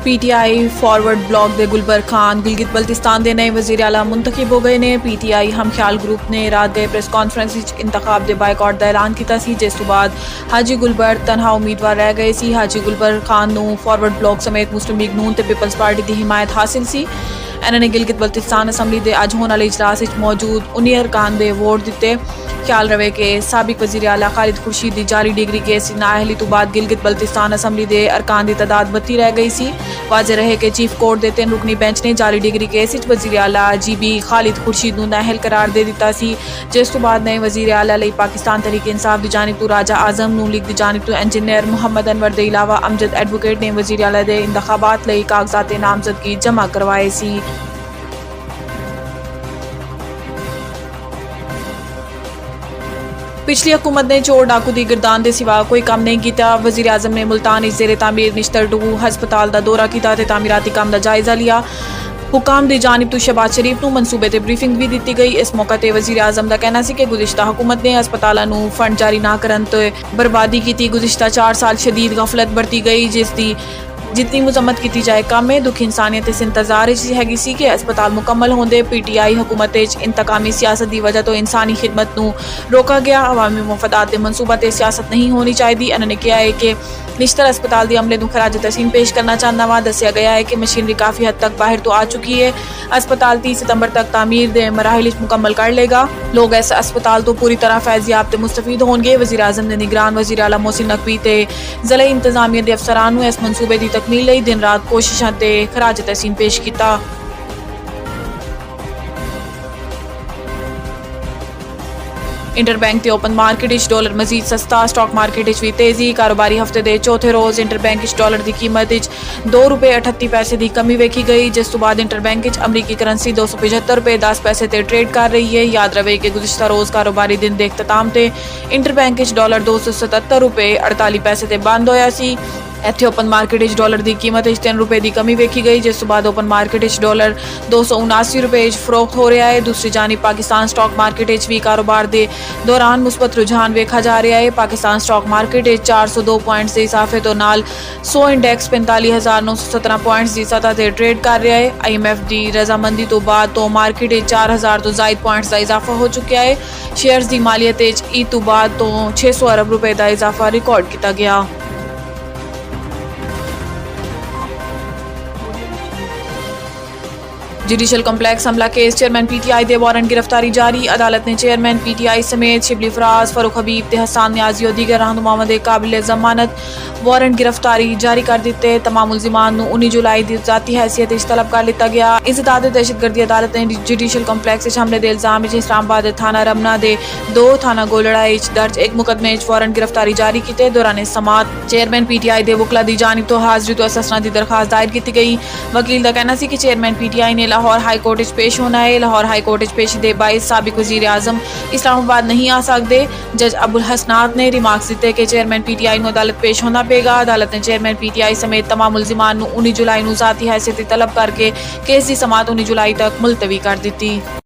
PTI forward block दे गुलबर खान गिलगित बल्तिस्तान के नए वजीर आला मुंतखब हो गए ने। पीटीआई हम ख्याल ग्रुप ने रात गए प्रेस कॉन्फ्रेंस इंतखाब दे बायकॉट का ऐलान किया सी, जिस तो बाद हाजी गुलबर तनहा उम्मीदवार रह गए सी। हाजी गुलबर खान नू फॉरवर्ड ब्लॉक समेत मुस्लिम लीग नून ते पीपल्स पार्टी की हिमायत हासिल सी। इन्होंने गिलगित बल्तिस्तान असैम्बली के अज होने वाले इजलास मौजूद 19 अरकान दे वोट दिते। ख्याल रवे कि साबिक वजीर आला खालिद खुर्शीद की जारी डिग्री केस की नाअहली तो बाद गिलगित बल्तिस्तान असैम्बली के अरकान की तादाद 32 रह गई सी। वाजे रहे कि चीफ कोर्ट के 3 रुकनी बेंच ने जारी डिग्री केस वजीर आला जीबी खालिद खुर्शीद नू नाअहल करार दे दिता सी, जिस तो बाद नए वजीर आला लई पाकिस्तान तहरीक इंसाफ की जानिब तो राजा आजम, नून लीग की जानिब तो इंजीनियर मुहम्मद अनवर के अलावा अमजद एडवोकेट ने वजीर आला के इंतखाबात लई कागजात नामजदगी जमा करवाए सी। पिछली हुकूमत ने चोर डाकू की गिरदान के सिवा कोई काम नहीं किया। वजीर आजम ने मुल्तान जेर तामीर निश्तर 2 हस्पताल का दौरा किया ते तामीराती काम का जायजा लिया। हुकाम की जानिब तो शहबाज शरीफ को मनसूबे ते ब्रीफिंग भी दी गई। इस मौके पर वजीर आजम का कहना है कि गुज़िश्ता हुकूमत ने हस्पतालों फंड जारी ना करन ते बर्बादी की। गुज़िश्ता 4 साल शदीद गफलत बरती गई, जिसकी जितनी मुजम्मत की जाए कम है। दुख इंसानियत इस इंतजार हैगी सी कि अस्पताल मुकम्मल होंदे पीटीआई हुकूमत इंतकामी सियासत की वजह तो इंसानी खिदमत नू रोका गया। अवामी मफादात के मनसूबा ते सियासत नहीं होनी चाहिए। इन्होंने कहा है कि निश्तर अस्पताल के अमले खराज तहसीन पेश करना चाहता वा। दसिया गया है कि मशीनरी काफ़ी हद तक बाहर तो आ चुकी है। अस्पताल 30 सितंबर तक तामीर के मराहिल मुकम्मल कर लेगा। लोग इस अस्पताल तो पूरी तरह फैज़याब ते मुस्तफीद होंगे। वज़ीर आज़म ने निगरान वज़ीर आला मोहसिन नकवी ते ज़िले इंतजामिया के अफसरान नू इस मनसूबे की तकमील लई दिन रात कोशिशों ते खराज तहसीन पेश किया। इंटरबैंक के ओपन मार्केट डॉलर मजीद सस्ता। स्टॉक मार्केट भी तेजी। कारोबारी हफ्ते के चौथे रोज़ इंटरबैंक डॉलर की कीमत ₹2.38 की कमी वेखी गई, जिस तो बाद इंटरबैंक अमरीकी करंसी ₹275.10 ते ट्रेड कर रही है। याद रहे कि गुज़िश्ता रोज़ कारोबारी दिन के अख्ताम से इंटरबैंक डॉलर ₹277.48 ते बंद होया सी। इत्थे ओपन मार्केट डॉलर की कीमत ₹3 की कमी वेखी गई, जिस तो बाद ओपन मार्केट डॉलर ₹279 फरोख्त हो रहा है। दूसरी जानिब पाकिस्तान स्टॉक मार्केट भी कारोबार के दौरान मुस्बत रुझान वेखा जा रहा है। पाकिस्तान स्टॉक मार्केट 402 पॉइंट्स के इजाफे तो नाल 100 इंडेक्स 45,917 पॉइंट्स की सतह से ट्रेड कर रहा है। IMF की रजामंदी तो बाद तो मार्केट 4,000 तो जायद पॉइंट्स का इजाफा हो चुका है। शेयर्स की मालियत ईद तो बाद तो ₹600 अरब का इजाफा रिकॉर्ड किया गया। जुडिशल कॉम्प्लेक्स हमला केस चेयरमैन पीटीआई दे वारंट गिरफ्तारी जारी। अदालत ने चेयरमैन पीटीआई समेत शिबली फराज, फारूक हबीब ते हसन न्याजी और दीगर रहनुमाओं दे काबिल जमानत वारंट गिरफ्तारी जारी कर दिते। तमाम मुलजिमान नू 19 जुलाई की जाती हैसियत तलब कर लिया गया। इंसदाद दहशतगर्दी अदालत ने जुडिशल कॉम्प्लेक्स हमले के इल्जाम इस्लामाबाद थाना रमना के 2 थाना गोलड़ा दर्ज एक मुकदमे वारंट गिरफ्तारी जारी किए। दौरान समात चेयरमैन पीटीआई के वकला की जानिब तो हाजिरी तो अससना की दरखास्त दायर की गई। वकील का कहना है कि चेयरमैन पीटीआई ने लाहौर हाई कोर्ट पेश होना है। लाहौर हाई कोर्ट पेशी दे बाइस साबिक वजीर आजम इस्लामाबाद नहीं आ सकते। जज अबुल हसनात ने रिमार्क्स दिते कि चेयरमैन पीटीआई को अदालत पेश होना पेगा। अदालत ने चेयरमैन पीटीआई समेत तमाम मुलजिमान 19 जुलाई जाती हैसियत तलब करके केस की समात 19 जुलाई तक मुलतवी कर दी।